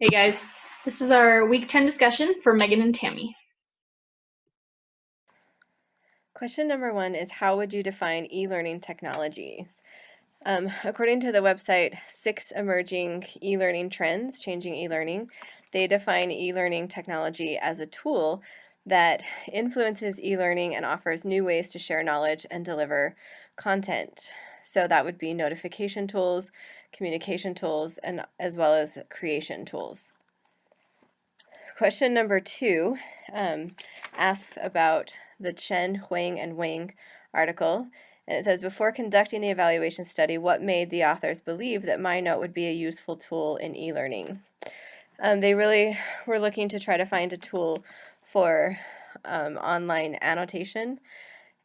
Hey guys, this is our week 10 discussion for Megan and Tammy. Question number 1 is, how would you define e-learning technologies? According to the website 6 Emerging E-Learning Trends, Changing E-Learning, they define e-learning technology as a tool that influences e-learning and offers new ways to share knowledge and deliver content. So that would be notification tools, communication tools, and as well as creation tools. Question number 2 asks about the Chen, Huang, and Wang article. And it says, before conducting the evaluation study, what made the authors believe that MyNote would be a useful tool in e-learning? They really were looking to try to find a tool for online annotation,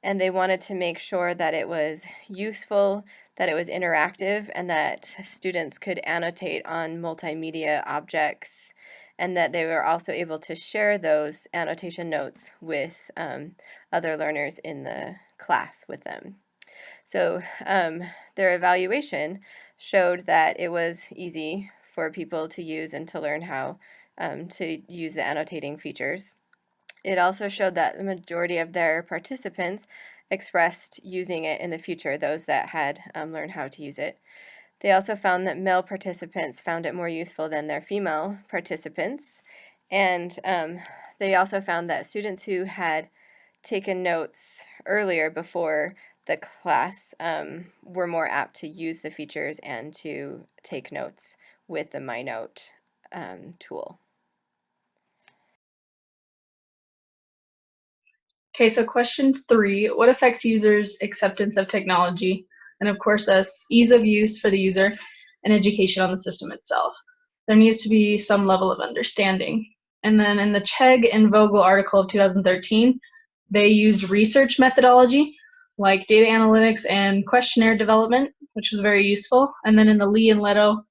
and they wanted to make sure that it was useful, that it was interactive, and that students could annotate on multimedia objects, and that they were also able to share those annotation notes with other learners in the class with them. So their evaluation showed that it was easy for people to use and to learn how to use the annotating features. It also showed that the majority of their participants expressed using it in the future, those that had learned how to use it. They also found that male participants found it more useful than their female participants. And they also found that students who had taken notes earlier before the class were more apt to use the features and to take notes with the MyNote tool. Okay, so question 3, what affects users' acceptance of technology? And of course, that's ease of use for the user and education on the system itself. There needs to be some level of understanding. And then in the Chegg and Vogel article of 2013, they used research methodology like data analytics and questionnaire development, which was very useful. And then in the Lee and Leto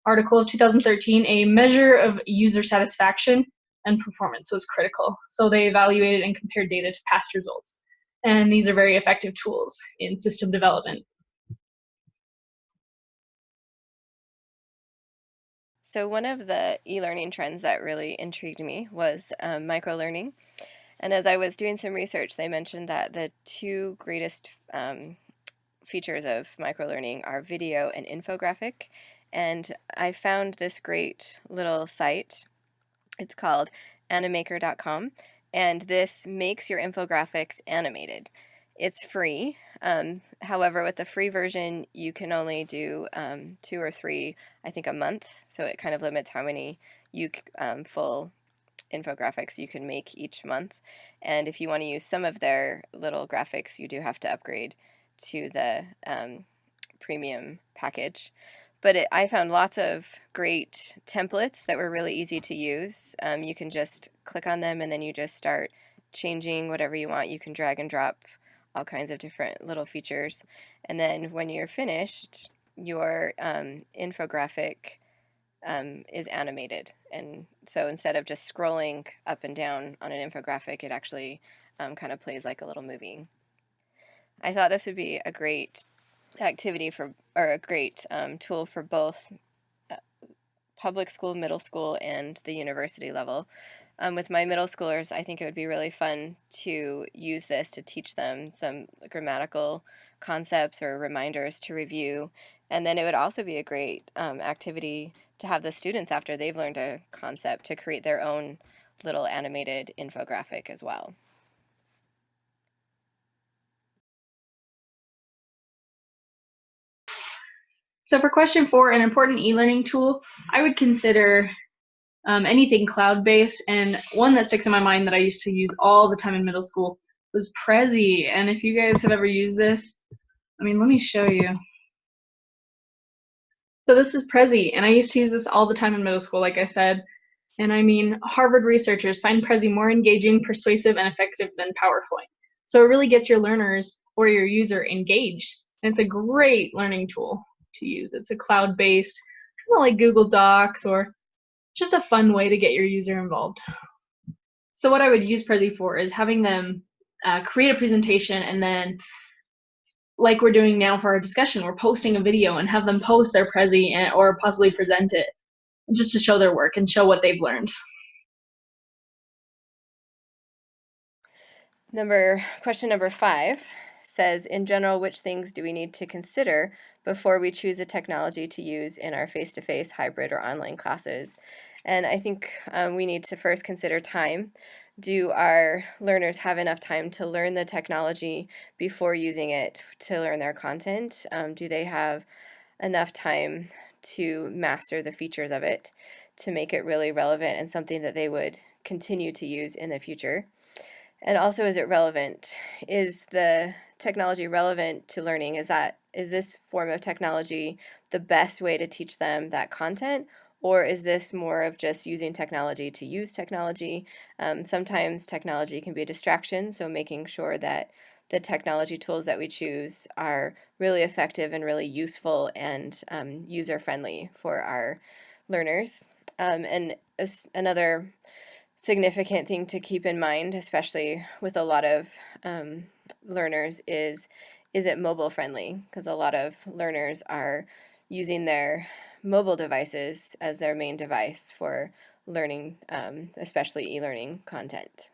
article of 2013, a measure of user satisfaction and performance was critical. So they evaluated and compared data to past results. And these are very effective tools in system development. So one of the e-learning trends that really intrigued me was microlearning. And as I was doing some research, they mentioned that the two greatest features of microlearning are video and infographic. And I found this great little site. It's called animaker.com, and this makes your infographics animated. It's free. However, with the free version, you can only do 2 or 3, I think, a month. So it kind of limits how many full infographics you can make each month. And if you want to use some of their little graphics, you do have to upgrade to the premium package. But I found lots of great templates that were really easy to use. You can just click on them and then you just start changing whatever you want. You can drag and drop all kinds of different little features. And then when you're finished, your infographic is animated. And so instead of just scrolling up and down on an infographic, it actually kind of plays like a little movie. I thought this would be a great activity or a great tool for both public school, middle school, and the university level. With my middle schoolers, I think it would be really fun to use this to teach them some grammatical concepts or reminders to review. And then it would also be a great activity to have the students, after they've learned a concept, to create their own little animated infographic as well. So for question 4, an important e-learning tool, I would consider anything cloud-based, and one that sticks in my mind that I used to use all the time in middle school was Prezi. And if you guys have ever used this, let me show you. So this is Prezi, and I used to use this all the time in middle school, like I said. And Harvard researchers find Prezi more engaging, persuasive, and effective than PowerPoint. So it really gets your learners or your user engaged. And it's a great learning tool to use. It's a cloud-based, kind of like Google Docs, or just a fun way to get your user involved. So what I would use Prezi for is having them create a presentation, and then, like we're doing now for our discussion, we're posting a video and have them post their Prezi or possibly present it. just to show their work and show what they've learned. Question number 5 says, in general, which things do we need to consider before we choose a technology to use in our face-to-face, hybrid, or online classes? And I think we need to first consider time. Do our learners have enough time to learn the technology before using it to learn their content? Do they have enough time to master the features of it to make it really relevant and something that they would continue to use in the future? And also, is it relevant? Is the technology relevant to learning? Is this form of technology the best way to teach them that content? Or is this more of just using technology to use technology? Sometimes technology can be a distraction, so making sure that the technology tools that we choose are really effective and really useful and user-friendly for our learners. And another significant thing to keep in mind, especially with a lot of learners, is it mobile friendly? Because a lot of learners are using their mobile devices as their main device for learning, especially e-learning content.